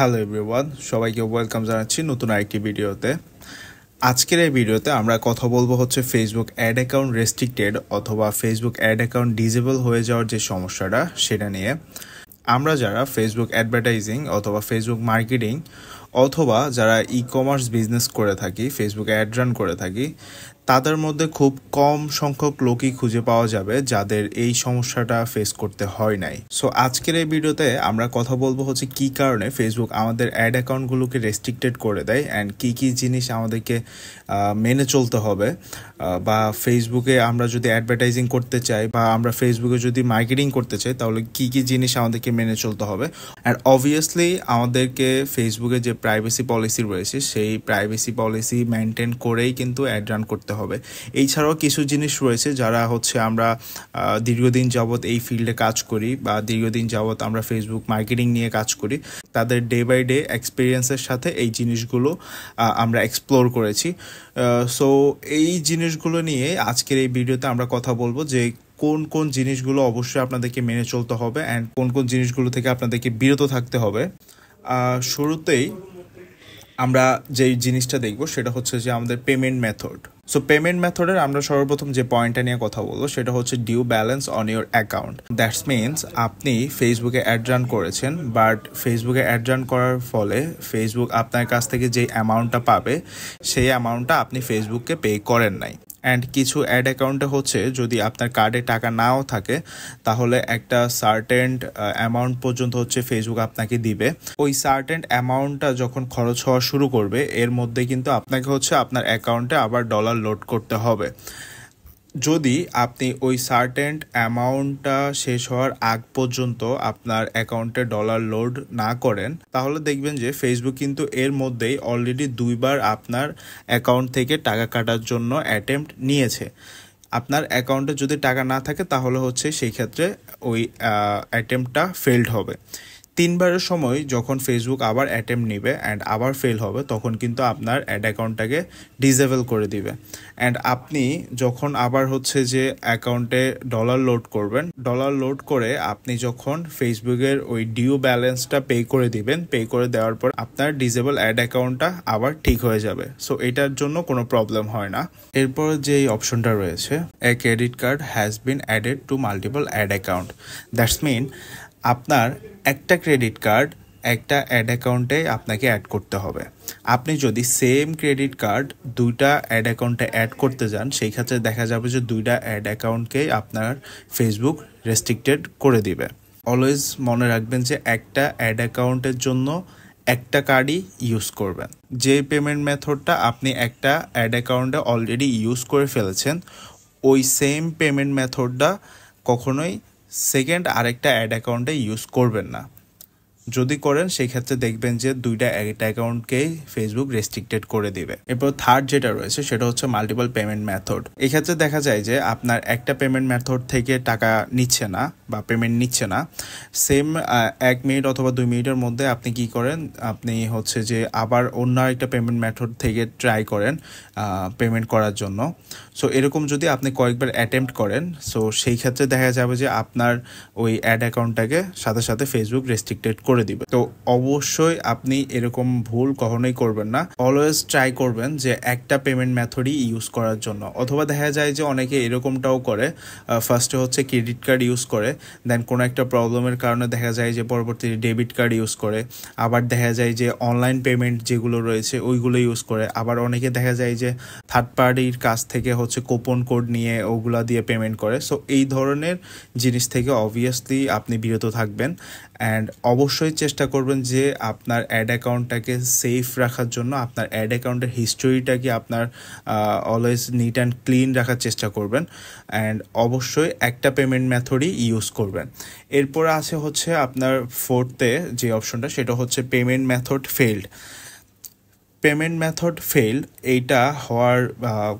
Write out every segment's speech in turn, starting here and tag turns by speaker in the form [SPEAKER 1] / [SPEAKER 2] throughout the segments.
[SPEAKER 1] Hello everyone, সবাইকে welcome জানাচ্ছি নতুন আরেকটি ভিডিওতে। আজকের এই ভিডিওতে আমরা কথা বলবো হচ্ছে ফেসবুক অ্যাড অ্যাকাউন্ট রেস্ট্রিক্টেড অথবা ফেসবুক অ্যাড অ্যাকাউন্ট ডিসেবল হয়ে যাওয়ার যে সমস্যাটা সেটা নিয়ে। আমরা যারা ফেসবুক অ্যাডভার্টাইজিং অথবা ফেসবুক মার্কেটিং অথবা যারা ই কমার্স বিজনেস করে থাকি, ফেসবুক অ্যাড রান করে থাকি, তাদের মধ্যে খুব কম সংখ্যক লোকই খুঁজে পাওয়া যাবে যাদের এই সমস্যাটা ফেস করতে হয় নাই। সো আজকের এই ভিডিওতে আমরা কথা বলবো হচ্ছে কী কারণে ফেসবুক আমাদের অ্যাড অ্যাকাউন্টগুলোকে রেস্ট্রিক্টেড করে দেয় অ্যান্ড কী জিনিস আমাদেরকে মেনে চলতে হবে, বা ফেসবুকে আমরা যদি অ্যাডভার্টাইজিং করতে চাই বা আমরা ফেসবুকে যদি মার্কেটিং করতে চাই তাহলে কী জিনিস আমাদেরকে মেনে চলতে হবে। অ্যান্ড অবভিয়াসলি আমাদেরকে ফেসবুকে যে প্রাইভেসি পলিসি রয়েছে সেই প্রাইভেসি পলিসি মেনটেন করেই কিন্তু অ্যাড রান করতে হবে। এছাড়াও কিছু জিনিস রয়েছে যারা হচ্ছে আমরা দীর্ঘদিন যাবৎ এই ফিল্ডে কাজ করি বা দীর্ঘদিন যাবৎ আমরা ফেসবুক মার্কেটিং নিয়ে কাজ করি, তাদের ডে বাই ডে এক্সপিরিয়েন্সের সাথে এই জিনিসগুলো আমরা এক্সপ্লোর করেছি। সো এই জিনিসগুলো নিয়ে আজকের এই ভিডিওতে আমরা কথা বলবো যে কোন কোন জিনিসগুলো অবশ্যই আপনাদেরকে মেনে চলতে হবে অ্যান্ড কোন কোন জিনিসগুলো থেকে আপনাদেরকে বিরত থাকতে হবে। শুরুতেই আমরা যেই জিনিসটা দেখবো সেটা হচ্ছে যে আমাদের পেমেন্ট মেথড। সো পেমেন্ট মেথডের আমরা সর্বপ্রথম যে পয়েন্টটা নিয়ে কথা বলবো সেটা হচ্ছে due balance on your account. That's means আপনি ফেসবুকে অ্যাড রান করেছেন, বাট ফেসবুকে অ্যাড রান করার ফলে ফেসবুক আপনার কাছ থেকে যে অ্যামাউন্টটা পাবে সেই অ্যামাউন্টটা আপনি ফেসবুককে পে করেন নাই। অ্যান্ড কিছু অ্যাড অ্যাকাউন্টে হচ্ছে যদি আপনার কার্ডে টাকা নাও থাকে তাহলে একটা সার্টেন অ্যামাউন্ট পর্যন্ত হচ্ছে ফেসবুক আপনাকে দিবে। ওই সার্টেন অ্যামাউন্টটা যখন খরচ হওয়া শুরু করবে এর মধ্যে কিন্তু আপনাকে হচ্ছে আপনার অ্যাকাউন্টে আবার ডলার লোড করতে হবে। যদি আপনি ওই সার্টেন অ্যামাউন্টটা শেষ হওয়ার আগ পর্যন্ত আপনার অ্যাকাউন্টে ডলার লোড না করেন তাহলে দেখবেন যে ফেসবুক কিন্তু এর মধ্যেই অলরেডি 2বার আপনার অ্যাকাউন্ট থেকে টাকা কাটার জন্য অ্যাটেম্প্ট নিয়েছে। আপনার অ্যাকাউন্টে যদি টাকা না থাকে তাহলে হচ্ছে সেই ক্ষেত্রে ওই অ্যাটেম্পটটা ফেলড হবে। 3বারের সময় যখন ফেসবুক আবার অ্যাটেম্প নেবে অ্যান্ড আবার ফেল হবে তখন কিন্তু আপনার অ্যাড অ্যাকাউন্টটাকে ডিসেবল করে দিবে। অ্যান্ড আপনি যখন আবার হচ্ছে যে অ্যাকাউন্টে ডলার লোড করবেন, ডলার লোড করে আপনি যখন ফেসবুকের ওই ডিউ ব্যালেন্সটা পে করে দিবেন, পে করে দেওয়ার পর আপনার ডিসেবল অ্যাড অ্যাকাউন্টটা আবার ঠিক হয়ে যাবে। সো এটার জন্য কোনো প্রবলেম হয় না। এরপর যে অপশনটা রয়েছে, a credit card has been added to multiple add account. That's mean আপনার একটা ক্রেডিট কার্ড একটা অ্যাড অ্যাকাউন্টে আপনাকে অ্যাড করতে হবে। আপনি যদি সেম ক্রেডিট কার্ড 2টা অ্যাড অ্যাকাউন্টে অ্যাড করতে যান সেই ক্ষেত্রে দেখা যাবে যে 2টা অ্যাড অ্যাকাউন্টকেই আপনার ফেসবুক রেস্ট্রিক্টেড করে দিবে। অলওয়েজ মনে রাখবেন যে একটা অ্যাড অ্যাকাউন্টের জন্য একটা কার্ডই ইউজ করবেন। যে পেমেন্ট মেথডটা আপনি একটা অ্যাড অ্যাকাউন্টে অলরেডি ইউজ করে ফেলেছেন ওই সেম পেমেন্ট মেথডটা কখনোই সেকেন্ড আরেকটা অ্যাড অ্যাকাউন্টে ইউজ করবেন না। যদি করেন সেই ক্ষেত্রে দেখবেন যে 2টা অ্যাড অ্যাকাউন্টকেই ফেসবুক রেস্ট্রিক্টেড করে দিবে। এরপর থার্ড যেটা রয়েছে সেটা হচ্ছে মাল্টিপল পেমেন্ট মেথড। এক্ষেত্রে দেখা যায় যে আপনার একটা পেমেন্ট মেথড থেকে টাকা নিচ্ছে না বা পেমেন্ট নিচ্ছে না, সেম 1 মিনিট অথবা 2 মিনিটের মধ্যে আপনি কি করেন, আপনি হচ্ছে যে আবার অন্য একটা পেমেন্ট মেথড থেকে ট্রাই করেন পেমেন্ট করার জন্য। সো এরকম যদি আপনি কয়েকবার অ্যাটেম্প্ট করেন সো সেই ক্ষেত্রে দেখা যাবে যে আপনার ওই অ্যাড অ্যাকাউন্টটাকে সাথে সাথে ফেসবুক রেস্ট্রিক্টেড করে দিবে। তো অবশ্যই আপনি এরকম ভুল কখনোই করবেন না। অলওয়েজ ট্রাই করবেন যে একটা পেমেন্ট মেথডই ইউজ করার জন্য। অথবা দেখা যায় যে অনেকে এরকমটাও করে, ফার্স্টে হচ্ছে ক্রেডিট কার্ড ইউজ করে, দেন কোনো একটা প্রবলেমের কারণে দেখা যায় যে পরবর্তীতে ডেবিট কার্ড ইউজ করে, আবার দেখা যায় যে অনলাইন পেমেন্ট যেগুলো রয়েছে ওইগুলো ইউজ করে, আবার অনেকে দেখা যায় যে থার্ড পার্টির কাছ থেকে হচ্ছে কুপন কোড নিয়ে ওগুলা দিয়ে পেমেন্ট করে। সো এই ধরনের জিনিস থেকে অবভিয়াসলি আপনি বিরত থাকবেন অ্যান্ড অবশ্যই চেষ্টা করবেন যে আপনার অ্যাড অ্যাকাউন্টটাকে সেফ রাখার জন্য আপনার অ্যাড অ্যাকাউন্টের হিস্টোরিটাকে আপনার অলওয়েজ নিট অ্যান্ড ক্লিন রাখার চেষ্টা করবেন অ্যান্ড অবশ্যই একটা পেমেন্ট মেথডই ইউজ করবেন। এরপর আছে হচ্ছে আপনার ফোর্থে যে অপশনটা সেটা হচ্ছে payment method failed. Payment method fail এইটা হওয়ার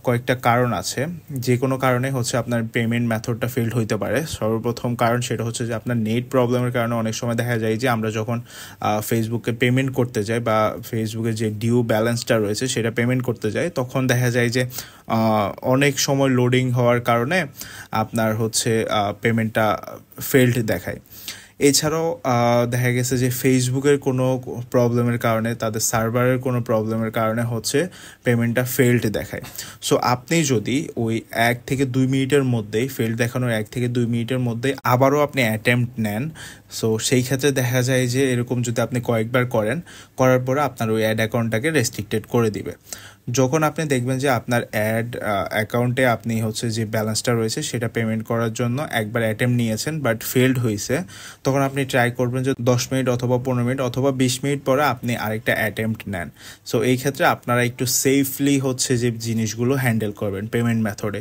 [SPEAKER 1] কয়েকটা কারণ আছে। যে কোনো কারণে হচ্ছে আপনার পেমেন্ট মেথডটা ফেলড হইতে পারে। সর্বপ্রথম কারণ সেটা হচ্ছে যে আপনার নেট প্রবলেমের কারণে অনেক সময় দেখা যায় যে আমরা যখন ফেসবুকে পেমেন্ট করতে যাই বা ফেসবুকে যে ডিউ ব্যালেন্সটা রয়েছে সেটা পেমেন্ট করতে যাই তখন দেখা যায় যে অনেক সময় লোডিং হওয়ার কারণে আপনার হচ্ছে পেমেন্টটা ফেলড দেখায়। এছাড়াও দেখা গেছে যে ফেসবুকের কোনো প্রবলেমের কারণে, তাদের সার্ভারের কোনো প্রবলেমের কারণে হচ্ছে পেমেন্টটা ফেলড দেখায়। সো আপনি যদি ওই 1 থেকে 2 মিনিটের মধ্যেই, ফেলড দেখানোর 1 থেকে 2 মিনিটের মধ্যেই আবারও আপনি অ্যাটেম্প্ট নেন, সো সেই ক্ষেত্রে দেখা যায় যে এরকম যদি আপনি কয়েকবার করার পরে আপনার ওই অ্যাড অ্যাকাউন্টটাকে রেস্ট্রিক্টেড করে দিবে। যখন আপনি দেখবেন যে আপনার অ্যাড অ্যাকাউন্টে আপনি হচ্ছে যে ব্যালেন্সটা রয়েছে সেটা পেমেন্ট করার জন্য একবার অ্যাটেম্প্ট নিয়েছেন বাট ফেলড হয়েছে, তখন আপনি ট্রাই করবেন যে 10 মিনিট অথবা 15 মিনিট অথবা 20 মিনিট পরে আপনি আরেকটা অ্যাটেম্প্ট নেন। সো এই ক্ষেত্রে আপনারা একটু সেফলি হচ্ছে যে জিনিসগুলো হ্যান্ডেল করবেন পেমেন্ট মেথডে।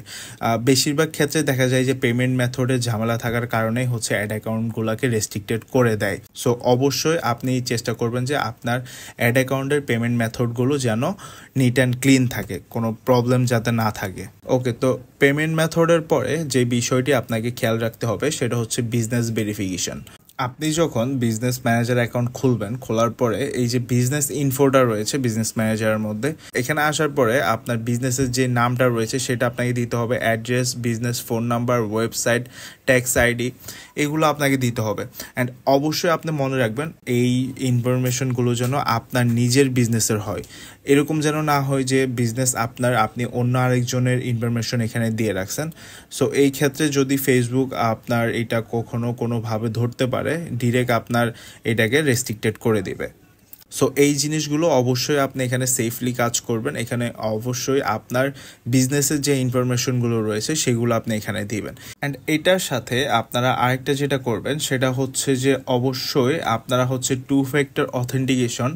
[SPEAKER 1] বেশিরভাগ ক্ষেত্রে দেখা যায় যে পেমেন্ট মেথডে ঝামেলা থাকার কারণেই হচ্ছে অ্যাড অ্যাকাউন্টগুলোকে রেস্ট্রিক্টেড করে দেয়। সো অবশ্যই আপনি চেষ্টা করবেন যে আপনার অ্যাড অ্যাকাউন্টের পেমেন্ট মেথডগুলো যেন নিট অ্যান্ড ক্লিন থাকে, কোনো প্রবলেম যাতে না থাকে। ওকে, তো পেমেন্ট মেথডের পরে যে বিষয়টি আপনাকে খেয়াল রাখতে হবে সেটা হচ্ছে বিজনেস ভেরিফিকেশন। আপনি যখন বিজনেস ম্যানেজার অ্যাকাউন্ট খুলবেন, খোলার পরে এই যে বিজনেস ইনফোটা রয়েছে বিজনেস ম্যানেজারের মধ্যে, এখানে আসার পরে আপনার বিজনেসের যে নামটা রয়েছে সেটা আপনাকে দিতে হবে, address, business phone number, website, tax ID, এগুলো আপনাকে দিতে হবে। অ্যান্ড অবশ্যই আপনি মনে রাখবেন এই ইনফরমেশনগুলো যেন আপনার নিজের বিজনেসের হয়। এরকম যেন না হয় যে বিজনেস আপনি অন্য আরেকজনের ইনফরমেশন এখানে দিয়ে রাখছেন। সো এই ক্ষেত্রে যদি ফেসবুক আপনার এটা কোনোভাবে ধরতে পারে, ডিরেক্ট আপনার এটাকে রেস্ট্রিক্টেড করে দিবে। সো এই জিনিসগুলো অবশ্যই আপনি এখানে সেফলি কাজ করবেন। এখানে অবশ্যই আপনার বিজনেসের যে ইনফরমেশনগুলো রয়েছে সেগুলো আপনি এখানে দিবেন। অ্যান্ড এটার সাথে আপনারা আরেকটা যেটা করবেন সেটা হচ্ছে যে অবশ্যই আপনারা হচ্ছে 2 ফ্যাক্টর অথেন্টিকেশন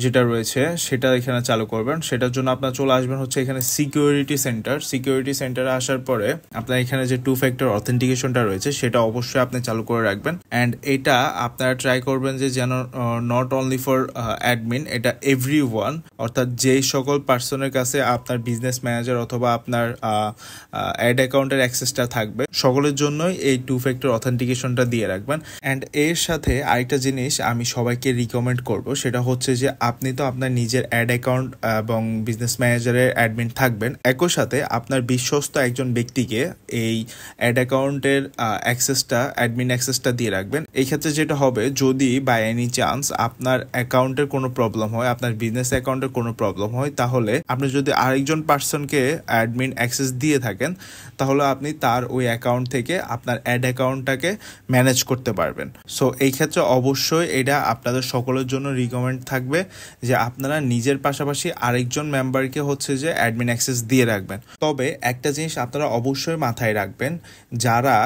[SPEAKER 1] যেটা রয়েছে সেটা এখানে চালু করবেন। সেটার জন্য আপনারা চলে আসবেন হচ্ছে এখানে সিকিউরিটি সেন্টারে আসার পরে আপনার এখানে যে 2 ফ্যাক্টর অথেন্টিকেশনটা রয়েছে সেটা অবশ্যই আপনি চালু করে রাখবেন। অ্যান্ড এটা আপনারা ট্রাই করবেন যে যেন নট অনলি ফর অ্যাডমিন, এটা এভরিওয়ান, অর্থাৎ যেই সকল পার্সনের কাছে আপনার বিজনেস ম্যানেজার অথবা আপনার অ্যাড অ্যাকাউন্টের অ্যাক্সেসটা থাকবে সকলের জন্যই এই 2 ফ্যাক্টর অথেন্টিকেশনটা দিয়ে রাখবেন। অ্যান্ড এর সাথে আরেকটা জিনিস আমি সবাইকে রিকমেন্ড করব, সেটা হচ্ছে যে আপনি তো আপনার নিজের অ্যাড অ্যাকাউন্ট এবং বিজনেস ম্যানেজারের অ্যাডমিন থাকবেন, একই সাথে আপনার বিশ্বস্ত একজন ব্যক্তিকে এই অ্যাড অ্যাকাউন্টের অ্যাডমিন অ্যাক্সেসটা দিয়ে রাখবেন। এই ক্ষেত্রে যেটা হবে, যদি বাই এনি চান্স আপনার অ্যাকাউন্টের কোনো প্রবলেম হয়, আপনার বিজনেস অ্যাকাউন্টের কোনো প্রবলেম হয়, তাহলে আপনি যদি আরেকজন পার্সনকে অ্যাডমিন অ্যাক্সেস দিয়ে থাকেন তাহলে আপনি তার ওই অ্যাকাউন্ট থেকে আপনার অ্যাড অ্যাকাউন্টটাকে ম্যানেজ করতে পারবেন। সো এই ক্ষেত্রে অবশ্যই এটা আপনাদের সকলের জন্য রিকমেন্ড থাকবে যে আপনারা নিজের পাশাপাশি আরেকজন মেম্বারকে হচ্ছে যে অ্যাডমিন অ্যাক্সেস দিয়ে রাখবেন। তবে একটা জিনিস আপনারা অবশ্যই মাথায় রাখবেন, যারা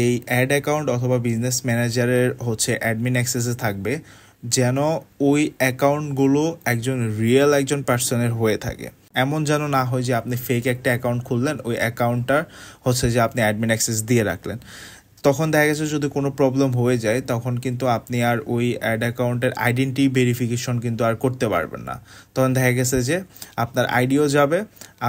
[SPEAKER 1] এই অ্যাড অ্যাকাউন্ট অথবা বিজনেস ম্যানেজারের হচ্ছে অ্যাডমিন অ্যাক্সেসে থাকবে যেন ওই অ্যাকাউন্টগুলো একজন পার্সনের হয়ে থাকে। এমন যেন না হয় যে আপনি ফেক একটা অ্যাকাউন্ট খুললেন, ওই অ্যাকাউন্টটার হচ্ছে যে আপনি অ্যাডমিন অ্যাক্সেস দিয়ে রাখলেন, তখন দেখা গেছে যদি কোনো প্রবলেম হয়ে যায় তখন কিন্তু আপনি আর ওই অ্যাড অ্যাকাউন্টের আইডেন্টি ভেরিফিকেশন কিন্তু আর করতে পারবেন না। তখন দেখা গেছে যে আপনার আইডিও যাবে,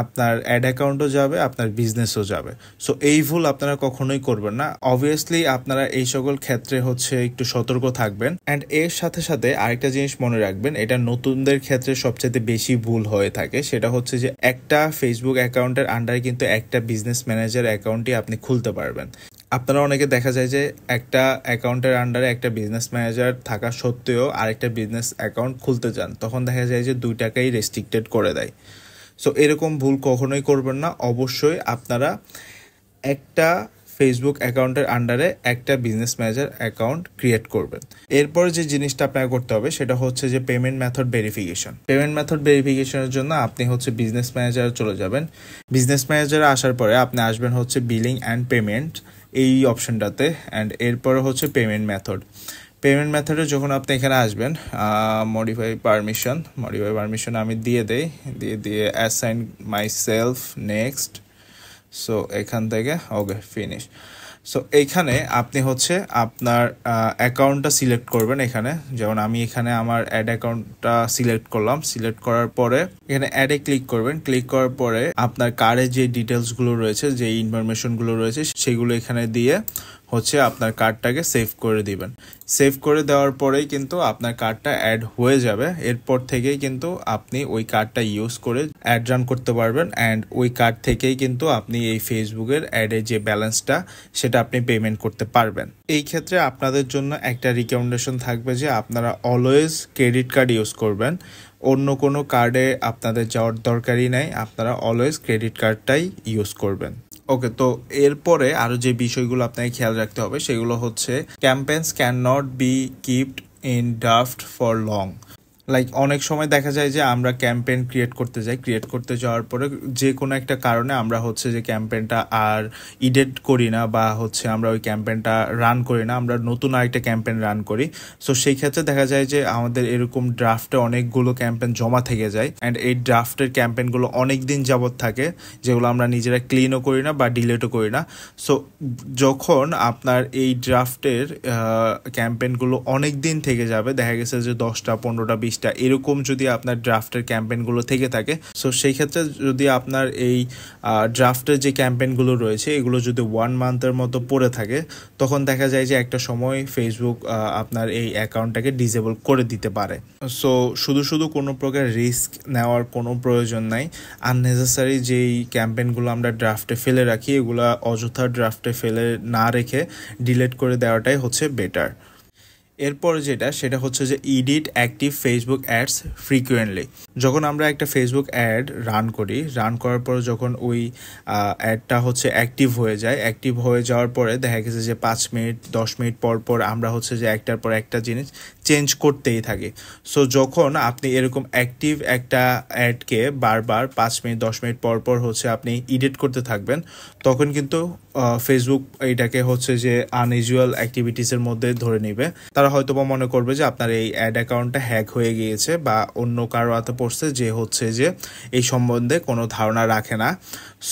[SPEAKER 1] আপনার অ্যাড অ্যাকাউন্টও যাবে, আপনার বিজনেসও যাবে। সো এই ভুল আপনারা কখনোই করবেন না। অবভিয়াসলি আপনারা এই সকল ক্ষেত্রে হচ্ছে একটু সতর্ক থাকবেন। অ্যান্ড এর সাথে সাথে আরেকটা জিনিস মনে রাখবেন, এটা নতুনদের ক্ষেত্রে সবচেয়ে বেশি ভুল হয়ে থাকে, সেটা হচ্ছে যে একটা ফেসবুক অ্যাকাউন্টের আন্ডারে কিন্তু একটা বিজনেস ম্যানেজার অ্যাকাউন্টই আপনি খুলতে পারবেন। আপনারা অনেকে দেখা যায় যে একটা অ্যাকাউন্টের আন্ডারে একটা বিজনেস ম্যানেজার থাকা সত্ত্বেও আরেকটা বিজনেস অ্যাকাউন্ট খুলতে চান, তখন দেখা যায় যে দুইটাকেই রেস্ট্রিক্টেড করে দেয়। সো এরকম ভুল কখনোই করবেন না। অবশ্যই আপনারা একটা ফেসবুক অ্যাকাউন্টের আন্ডারে একটা বিজনেস ম্যানেজার অ্যাকাউন্ট ক্রিয়েট করবেন। এরপর যে জিনিসটা আপনাকে করতে হবে সেটা হচ্ছে যে পেমেন্ট মেথড ভেরিফিকেশনের জন্য আপনি হচ্ছে বিজনেস ম্যানেজারে চলে যাবেন। বিজনেস ম্যানেজারে আসার পরে আপনি আসবেন হচ্ছে বিলিং অ্যান্ড পেমেন্ট এই অপশনটাতে। অ্যান্ড এরপরে হচ্ছে পেমেন্ট মেথডে যখন আপনি এখানে আসবেন, মডিফাই পারমিশন আমি দিয়ে assign my self next. So এখান থেকে ওকে ফিনিশ। সো এইখানে আপনি হচ্ছে আপনার অ্যাকাউন্টটা সিলেক্ট করবেন। এখানে যেমন আমি এখানে আমার অ্যাড অ্যাকাউন্টটা সিলেক্ট করলাম। সিলেক্ট করার পরে এখানে অ্যাডে ক্লিক করবেন। ক্লিক করার পরে আপনার কার্ডে যে ডিটেলসগুলো রয়েছে, যে ইনফরমেশনগুলো রয়েছে সেগুলো এখানে দিয়ে হচ্ছে আপনার কার্ডটাকে সেভ করে দিবেন। সেভ করে দেওয়ার পরেই কিন্তু আপনার কার্ডটা অ্যাড হয়ে যাবে। এরপর থেকেই কিন্তু আপনি ওই কার্ডটা ইউজ করে অ্যাড রান করতে পারবেন, অ্যান্ড ওই কার্ড থেকেই কিন্তু আপনি এই ফেসবুকের অ্যাডের যে ব্যালেন্সটা সেটা আপনি পেমেন্ট করতে পারবেন। এই ক্ষেত্রে আপনাদের জন্য একটা রিকমেন্ডেশন থাকবে যে আপনারা অলওয়েজ ক্রেডিট কার্ড ইউজ করবেন। অন্য কোনো কার্ডে আপনাদের যাওয়ার দরকারই নাই, আপনারা অলওয়েজ ক্রেডিট কার্ডটাই ইউজ করবেন। ওকে, তো এরপরে আরও যে বিষয়গুলো আপনাকে খেয়াল রাখতে হবে সেগুলো হচ্ছে campaigns can not be keeped in draft for long. Like অনেক সময় দেখা যায় যে আমরা ক্যাম্পেইন ক্রিয়েট করতে যাওয়ার পরে যে কোনো একটা কারণে আমরা হচ্ছে যে ক্যাম্পেইনটা আর এডিট করি না, বা হচ্ছে আমরা ওই ক্যাম্পেইনটা রান করি না, আমরা নতুন আরেকটা ক্যাম্পেইন রান করি। সো সেই ক্ষেত্রে দেখা যায় যে আমাদের এরকম ড্রাফটে অনেকগুলো ক্যাম্পেইন জমা থেকে যায়, অ্যান্ড এই ড্রাফটের ক্যাম্পেইনগুলো অনেক দিন যাবৎ থাকে, যেগুলো আমরা নিজেরা ক্লিনও করি না বা ডিলিটও করি না। সো যখন আপনার এই ড্রাফটের ক্যাম্পেইনগুলো অনেক দিন থেকে যাবে, দেখা গেছে যে 10টা 15টা 20টা এরকম যদি আপনার ড্রাফটের ক্যাম্পেইনগুলো থেকে থাকে, সো সেই ক্ষেত্রে যদি আপনার এই ড্রাফটের যে ক্যাম্পেইনগুলো রয়েছে এগুলো যদি 1 মান্থের মতো পড়ে থাকে, তখন দেখা যায় যে একটা সময় ফেসবুক আপনার এই অ্যাকাউন্টটাকে ডিসেবল করে দিতে পারে। সো শুধু কোনো প্রকার রিস্ক নেওয়ার কোনো প্রয়োজন নাই। আননেসেসারি যেই ক্যাম্পেইনগুলো আমরা ড্রাফটে ফেলে রাখি এগুলো অযথা ড্রাফটে ফেলে না রেখে ডিলিট করে দেওয়াটাই হচ্ছে বেটার। এরপর সেটা হচ্ছে যে edit active Facebook ads frequently. যখন আমরা একটা ফেসবুক অ্যাড রান করার পর যখন ওই অ্যাডটা হচ্ছে অ্যাক্টিভ হয়ে যাওয়ার পরে দেখা গেছে যে 5 মিনিট 10 মিনিট পর আমরা হচ্ছে যে একটার পর একটা জিনিস চেঞ্জ করতেই থাকি। সো যখন আপনি এরকম অ্যাক্টিভ একটা অ্যাডকে বারবার 5 মিনিট 10 মিনিট পর হচ্ছে আপনি এডিট করতে থাকবেন, তখন কিন্তু ফেসবুক এইটাকে হচ্ছে যে আনইউজুয়াল অ্যাক্টিভিটিসের মধ্যে ধরে নেবে। তারা হয়তোবা মনে করবে যে আপনার এই অ্যাড অ্যাকাউন্টটা হ্যাক হয়ে গিয়েছে বা অন্য কারো হাতে পড়ছে যে হচ্ছে যে এই সম্বন্ধে কোনো ধারণা রাখে না।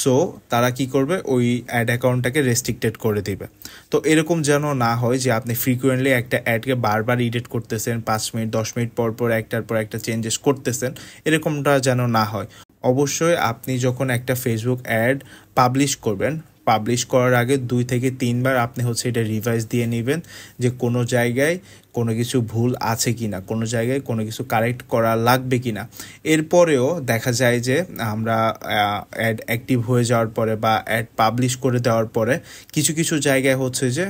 [SPEAKER 1] সো তারা কি করবে, ওই অ্যাড অ্যাকাউন্টটাকে রেস্ট্রিক্টেড করে দিবে। তো এরকম যেন না হয় যে আপনি ফ্রিকুয়েন্টলি একটা অ্যাডকে বারবার এডিট করতেছেন, 5 মিনিট 10 মিনিট পর একটার পর একটা চেঞ্জেস করতেছেন, এরকমটা যেন না হয়। অবশ্যই আপনি যখন একটা ফেসবুক অ্যাড পাবলিশ করার আগে 2 থেকে 3 বার আপনি হচ্ছে এটা রিভাইজ দিয়ে নেবেন যে কোনো জায়গায় কোনো কিছু ভুল আছে কিনা, কোনো জায়গায় কোনো কিছু কারেক্ট করা লাগবে কিনা। এরপরেও দেখা যায় যে আমরা অ্যাড অ্যাক্টিভ হয়ে যাওয়ার পরে বা অ্যাড পাবলিশ করে দেওয়ার পরে কিছু জায়গায় হচ্ছে যে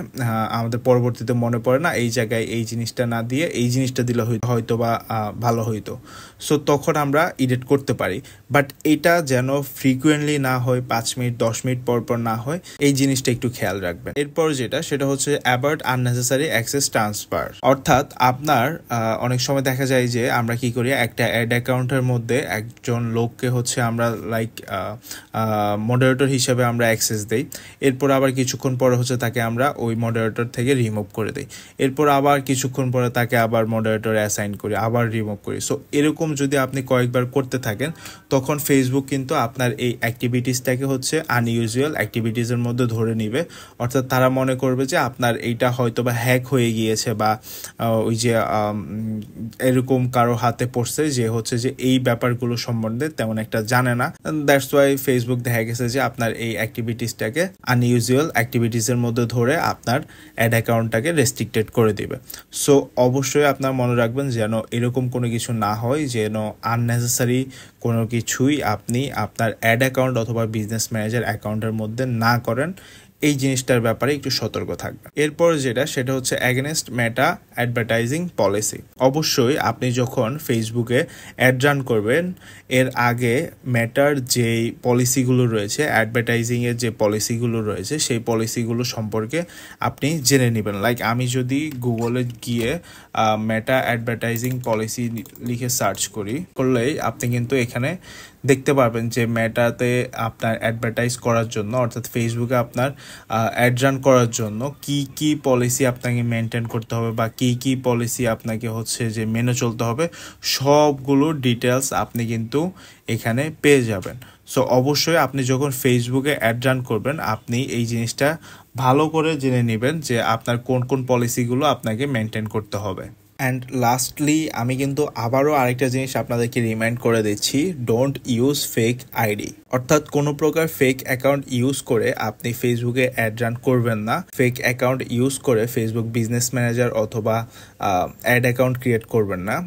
[SPEAKER 1] আমাদের পরবর্তীতে মনে পড়ে না এই জায়গায় এই জিনিসটা না দিয়ে এই জিনিসটা দিলে হয়তো বা ভালো হইতো। সো তখন আমরা এডিট করতে পারি, বাট এটা যেন ফ্রিকুয়েন্টলি না হয়, 5 মিনিট 10 মিনিট পর না হয়, এই জিনিসটা একটু খেয়াল রাখবেন। এরপর সেটা হচ্ছে অ্যাভয়েড আননেসেসারি অ্যাক্সেস ট্রান্সফার। অর্থাৎ আপনার অনেক সময় দেখা যায় যে আমরা কি করি, একটা অ্যাড অ্যাকাউন্টের মধ্যে একজন লোককে হচ্ছে আমরা লাইক মডারেটর হিসেবে আমরা অ্যাক্সেস দেই, এরপর আবার কিছুক্ষণ পরে হচ্ছে তাকে আমরা ওই মডারেটর থেকে রিমুভ করে দিই, এরপর আবার কিছুক্ষণ পরে তাকে আবার মডারেটর অ্যাসাইন করি, আবার রিমুভ করি। সো এরকম যদি আপনি কয়েকবার করতে থাকেন তখন ফেসবুক কিন্তু আপনার এই অ্যাক্টিভিটিসটাকে হচ্ছে আনইউজুয়াল অ্যাক্টিভিটিসের মধ্যে ধরে নিবে। অর্থাৎ তারা মনে করবে যে আপনার এইটা হয়তো বা হ্যাক হয়ে গিয়েছে বা ওই যে এরকম কারো হাতে পড়ছে যে হচ্ছে যে এই ব্যাপারগুলো সম্বন্ধে তেমন একটা জানে না। দ্যাটস ওয়াই ফেসবুক দেখা গেছে যে আপনার এই অ্যাক্টিভিটিসটাকে আনইউজুয়াল অ্যাক্টিভিটিসের মধ্যে ধরে আপনার অ্যাড অ্যাকাউন্টটাকে রেস্ট্রিক্টেড করে দিবে। সো অবশ্যই আপনার মনে রাখবেন যেন এরকম কোনো কিছু না হয়, যেন আননেসেসারি কোনো কিছুই আপনি আপনার অ্যাড অ্যাকাউন্ট অথবা বিজনেস ম্যানেজার অ্যাকাউন্টের মধ্যে না করেন। এই জিনিসটার ব্যাপারে একটু সতর্ক থাকবেন। এরপর সেটা হচ্ছে অ্যাগেনস্ট মেটা অ্যাডভার্টাইজিং পলিসি। অবশ্যই আপনি যখন ফেসবুকে অ্যাড রান করবেন এর আগে মেটার যেই পলিসিগুলো রয়েছে, অ্যাডভার্টাইজিংয়ের যে পলিসিগুলো রয়েছে সেই পলিসিগুলো সম্পর্কে আপনি জেনে নেবেন। লাইক আমি যদি গুগলে গিয়ে মেটা অ্যাডভার্টাইজিং পলিসি লিখে সার্চ করলেই আপনি কিন্তু এখানে দেখতে পারবেন যে মেটাতে আপনার অ্যাডভার্টাইজ করার জন্য, অর্থাৎ ফেসবুকে আপনার অ্যাড রান করার জন্য কি পলিসি আপনাকে মেনটেন করতে হবে বা কি পলিসি আপনাকে হচ্ছে যে মেনে চলতে হবে, সবগুলো ডিটেলস আপনি কিন্তু এখানে পেয়ে যাবেন। সো অবশ্যই আপনি যখন ফেসবুকে অ্যাড রান করবেন আপনি এই জিনিসটা ভালো করে জেনে নেবেন যে আপনার কোন পলিসিগুলো আপনাকে মেনটেন করতে হবে। অ্যান্ড লাস্টলি আমি কিন্তু আবারও আরেকটা জিনিস আপনাদেরকে রিমাইন্ড করে দিচ্ছি, ডোন্ট ইউজ ফেক আইডি। অর্থাৎ কোনো প্রকার ফেক অ্যাকাউন্ট ইউজ করে আপনি ফেসবুকে অ্যাড রান করবেন না। ফেক অ্যাকাউন্ট ইউজ করে ফেসবুক বিজনেস ম্যানেজার অথবা অ্যাড অ্যাকাউন্ট ক্রিয়েট করবেন না।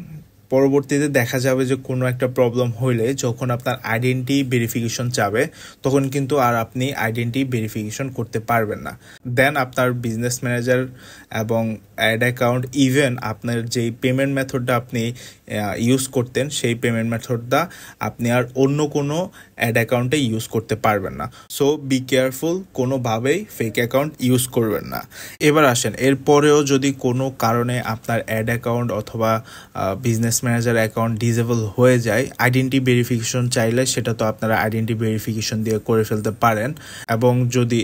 [SPEAKER 1] পরবর্তীতে দেখা যাবে যে কোনো একটা প্রবলেম হইলে যখন আপনার আইডেন্টি ভেরিফিকেশন চাবে তখন কিন্তু আর আপনি আইডেন্টি ভেরিফিকেশন করতে পারবেন না। দেন আপনার বিজনেস ম্যানেজার এবং অ্যাড অ্যাকাউন্ট, ইভেন আপনার যেই পেমেন্ট মেথডটা আপনি ইউজ করতেন সেই পেমেন্ট মেথডটা আপনি আর অন্য কোনো অ্যাড অ্যাকাউন্টে ইউজ করতে পারবেন না। সো বি কেয়ারফুল, কোনোভাবেই ফেক অ্যাকাউন্ট ইউজ করবেন না। এবার আসেন, এরপরেও যদি কোনো কারণে আপনার অ্যাড অ্যাকাউন্ট অথবা বিজনেস ম্যানেজার অ্যাকাউন্ট ডিসেবল হয়ে যায়, আইডেন্টি ভেরিফিকেশন চাইলে সেটা তো আপনারা আইডেন্টি ভেরিফিকেশন দিয়ে করে ফেলতে পারেন। এবং যদি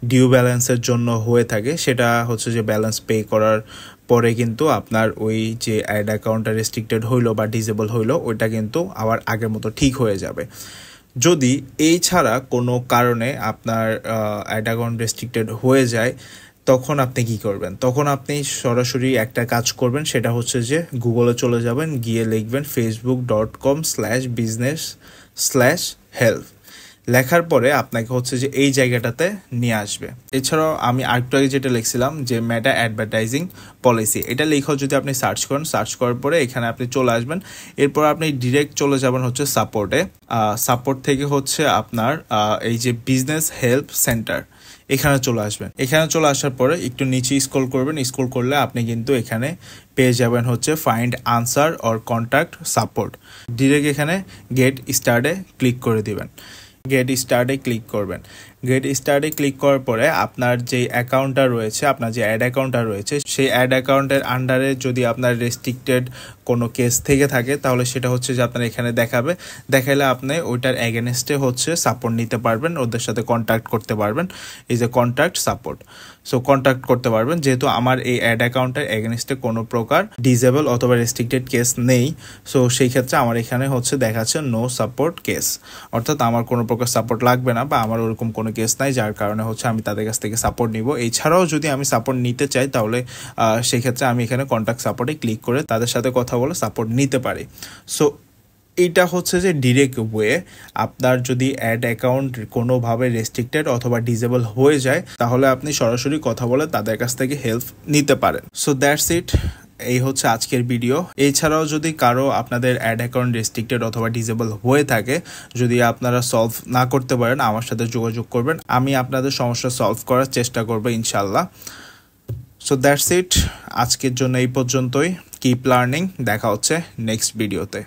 [SPEAKER 1] ডিউ ব্যালেন্সের জন্য হয়ে থাকে সেটা হচ্ছে যে ব্যালেন্স পে করার পরে কিন্তু আপনার ওই যে অ্যাড অ্যাকাউন্টটা রেস্ট্রিক্টেড হইলো বা ডিসেবল হইলো ওইটা কিন্তু আবার আগের মতো ঠিক হয়ে যাবে। যদি এই ছাড়া কোনো কারণে আপনার অ্যাড অ্যাকাউন্ট রেস্ট্রিক্টেড হয়ে যায় তখন আপনি কি করবেন? তখন আপনি সরাসরি একটা কাজ করবেন, সেটা হচ্ছে যে গুগলে চলে যাবেন, গিয়ে লিখবেন facebook.com/business/help। লেখার পরে আপনাকে হচ্ছে যে এই জায়গাটাতে নিয়ে আসবে। এছাড়াও আমি আরেকটু আগে যেটা লিখছিলাম যে মেটা অ্যাডভার্টাইজিং পলিসি, এটা লেখাও যদি আপনি সার্চ করেন, সার্চ করার পরে এখানে আপনি চলে আসবেন। এরপর আপনি ডিরেক্ট চলে যাবেন হচ্ছে সাপোর্টে। সাপোর্ট থেকে হচ্ছে আপনার এই যে বিজনেস হেল্প সেন্টার, এখানে চলে আসবেন। এখানে চলে আসার পরে একটু নিচে স্ক্রল করবেন। স্ক্রল করলে আপনি কিন্তু এখানে পেয়ে যাবেন হচ্ছে find answer or contact support. Direct এখানে গেট স্টার্টে ক্লিক করে দিবেন। গেট স্টার্টে ক্লিক করবেন। গেট স্টার্টে ক্লিক করার পরে আপনার যে অ্যাকাউন্টটা রয়েছে, আপনার যে অ্যাড অ্যাকাউন্টটা রয়েছে, সেই অ্যাড অ্যাকাউন্টের আন্ডারে যদি আপনার রেস্ট্রিক্টেড কোনো কেস থেকে থাকে তাহলে সেটা হচ্ছে যে আপনার এখানে দেখাবে। দেখাইলে আপনি ওইটার এগেনস্টে হচ্ছে সাপোর্ট নিতে পারবেন, ওদের সাথে কন্ট্যাক্ট করতে পারবেন। এই যে কন্ট্যাক্ট সাপোর্ট, সো কন্ট্যাক্ট করতে পারবেন। যেহেতু আমার এই অ্যাড অ্যাকাউন্টের এগেনস্টে কোনো প্রকার ডিসেবল অথবা রেস্ট্রিক্টেড কেস নেই, সো সেই ক্ষেত্রে আমার এখানে হচ্ছে দেখাচ্ছে নো সাপোর্ট কেস, অর্থাৎ আমার কোনো প্রকার সাপোর্ট লাগবে না বা আমার ওরকম কোনো কেস নাই, যার কারণে হচ্ছে আমি তাদের কাছ থেকে সাপোর্ট নিব। এছাড়াও যদি আমি সাপোর্ট নিতে চাই তাহলে সেই ক্ষেত্রে আমি এখানে কন্ট্যাক্ট সাপোর্টে ক্লিক করে তাদের সাথে কথা বলে সাপোর্ট নিতে পারি। সো এইটা হচ্ছে যে ডিরেক্ট ওয়ে। আপনার যদি অ্যাড অ্যাকাউন্ট কোনোভাবে রেস্ট্রিক্টেড অথবা ডিসেবল হয়ে যায় তাহলে আপনি সরাসরি কথা বলে তাদের কাছ থেকে হেল্প নিতে পারেন। সো দ্যাটস ইট, এই হচ্ছে আজকের ভিডিও। এছাড়াও যদি কারো আপনাদের অ্যাড অ্যাকাউন্ট রেস্ট্রিক্টেড অথবা ডিসেবল হয়ে থাকে, যদি আপনারা সলভ না করতে পারেন আমার সাথে যোগাযোগ করবেন, আমি আপনাদের সমস্যা সলভ করার চেষ্টা করবো ইনশাল্লাহ। সো দ্যাটস ইট, আজকের জন্য এই পর্যন্তই। কিপ লার্নিং, দেখা হচ্ছে নেক্সট ভিডিওতে।